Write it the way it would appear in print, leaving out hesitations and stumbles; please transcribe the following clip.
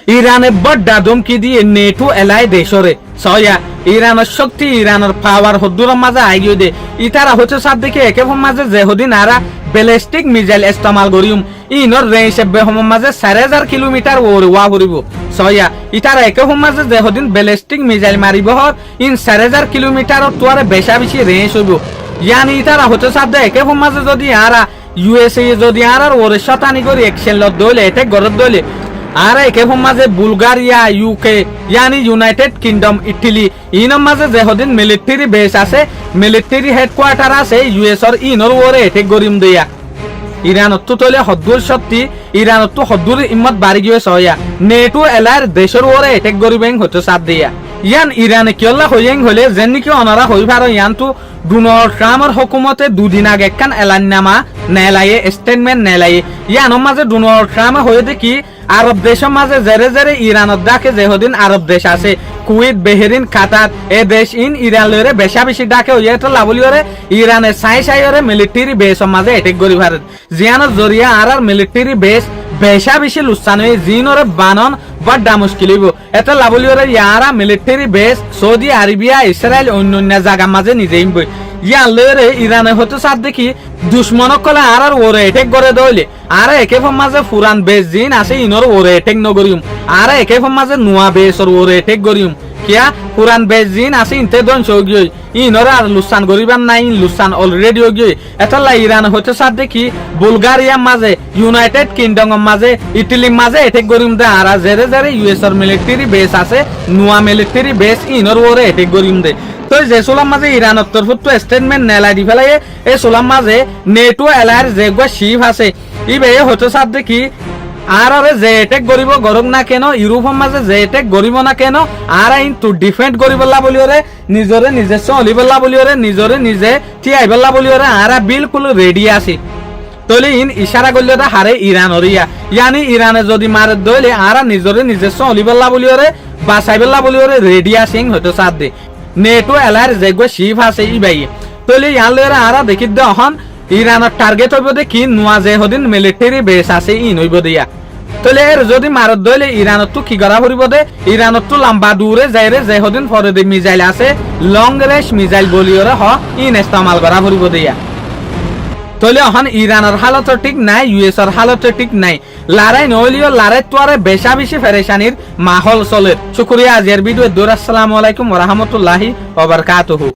ইরানে বড্ডা ধমকি দিয়ে নেটো এলাই দেশরে সয়া ইরানের শক্তি ইরানের পাওয়ার হদ্দুরের মাঝে আইগিয়ে দে ইতারা হচ্ছে সাত দিকে একে মাঝে যেহদিন আরা ব্যালিস্টিক মিসাইল ইস্তেমাল করিম ইনর রেঞ্জ বেহমের মাঝে 4000 কিলোমিটার ওরে ওয়া করিব সয়া ইতারা একে মাঝে যেহদিন ব্যালিস্টিক মিসাইল মারিব হর ইন 4000 কিলোমিটার তোয়ারে বেশা বেশি রেঞ্জ হইব ইয়ানি ইতারা হচ্ছে সাত দে একে মাঝে যদি আরা ইউএসএ যদি আর ওরে শতানি করে অ্যাকশন লত দইলে এটেক গরত দইলে আর একে মাঝে Bulgaria UK ইয়ানি United kingdom Italy ইনর মাঝে যেহদিন মিলিটারি বেস আছে মিলিটারি হেডকোয়ার্টার আছে ইউএসর ইনর ওরে এটেক গরিম দেয়া ইরানত তো তলে হদ্দুর শক্তি ইরানত তো হদ্দুর ইম্মত বাড়ি গিয়ে সয়া নেটো এলার দেশের ওরে এটেক গরিবেং হতে সাথ দিয়া ইয়ান ইরানে কিয়ল্লা হইয়েং হলে যেন নাকি অনারা হই পারো ইয়ান তো ডোনাল্ড ট্রাম্পের হুকুমতে দুদিন আগে একখান এলাননামা নেলায়ে স্টেটমেন্ট নেলায়ে ইয়ানোর মাঝে ডোনাল্ড ট্রাম্প হয়ে দেখি আরব দেশের মাঝে জেরে জেরে ইরানত ডাকে যেহদিন আরব দেশ আছে কুয়েত বেহরিন কাতার এ দেশ ইন ইরান লরে বেশা বেশি ডাকে হইয়া তো লাভলিওরে ইরানের সাইরে মিলিটারি বেসের মাঝে এটেক করি ভারত জিয়ানোর জরিয়া আর মিলিটারি বেস বেশা বেশি লুসান হয়ে জিনরে বানন বড্ডা মুশকিল হইব এত লাভলিওরে ইয়ারা military base Saudi Arabia Israel অন্যান্য জায়গার মাঝে নিজেই বই ইয়ার লরে ইরানে হতে সাথ দেখি দুশ্মনক কলে আর ওরে এটেক করে দইলে আর একে মাঝে ফুরান বেস জিন আছে ইনর ওরে এটেক নগরিম আর একে মাঝে নোয়া বেসর ওরে এটেক গরিম কিয়া পুরান বেস জিন আছে ইনতে দন সগিয়ে ইনর আর লুসান গরিবান নাই লুসান অলরেডি গিয়ে এতলা ইরান হতে সাথ দেখি বুলগারিয়ার মাঝে ইউনাইটেড কিংডমের মাঝে ইটালির মাঝে এটেক গরিম দে আর জেরে জেরে ইউএসর মিলিটারি বেস আছে নোয়া মিলিটারি বেস ইনর ওরে এটেক গরিম দে তো যে সোলাম মাঝে ইরানের তরফত তো স্টেটমেন্ট নেলাই দি ফেলাই এই সোলাম মাঝে নেটো এলার যে শিপ আছে ইবে হতে সাথ দেখি আর যে এটেক গরিব গরম না কেন ইউরোপের মাঝে যে এটেক গরিব না কেন আর আইন তো ডিফেন্ড করিবলা বলিওরে নিজরে নিজে চলিবলা বলিওরে নিজরে নিজে থিয়াইবলা বলিওরে আর বিলকুল রেডি আছে তলে ইন ইশারা করলে হারে ইরান অরিয়া ইয়ানি ইরানে যদি মারে দইলে আর নিজরে নিজে চলিবলা বলিওরে বাসাইবলা বলিওরে রেডি আসিং হয়তো সাথ দে নেটো এলার যে শিপ আছে ইবাই তলে ইয়ানলে আর দেখি দে হন ইরানের টার্গেট হইব দে কি নোয়া যে হদিন মিলিটারি বেস আছে ইন হইব দিয়া তলে এর যদি মারত দইলে ইরানত তো কি করা হইব দে ইরানত তো লম্বা দূরে যাইরে যে হদিন ফরে দে মিসাইল আছে লং রেঞ্জ মিসাইল বলিওরে হ ইন ইস্তেমাল করা হইব দিয়া তলে এখন ইরানের হালত ঠিক নাই ইউএসর হালত ঠিক নাই লড়াই নইলিও লড়াই তো আরে বেশা বেশি ফেরেশানির মাহল চলে শুকরিয়া আজিয়ার ভিডিও দূর আসসালামু আলাইকুম ওয়া রাহমাতুল্লাহি ওয়া বারাকাতুহু।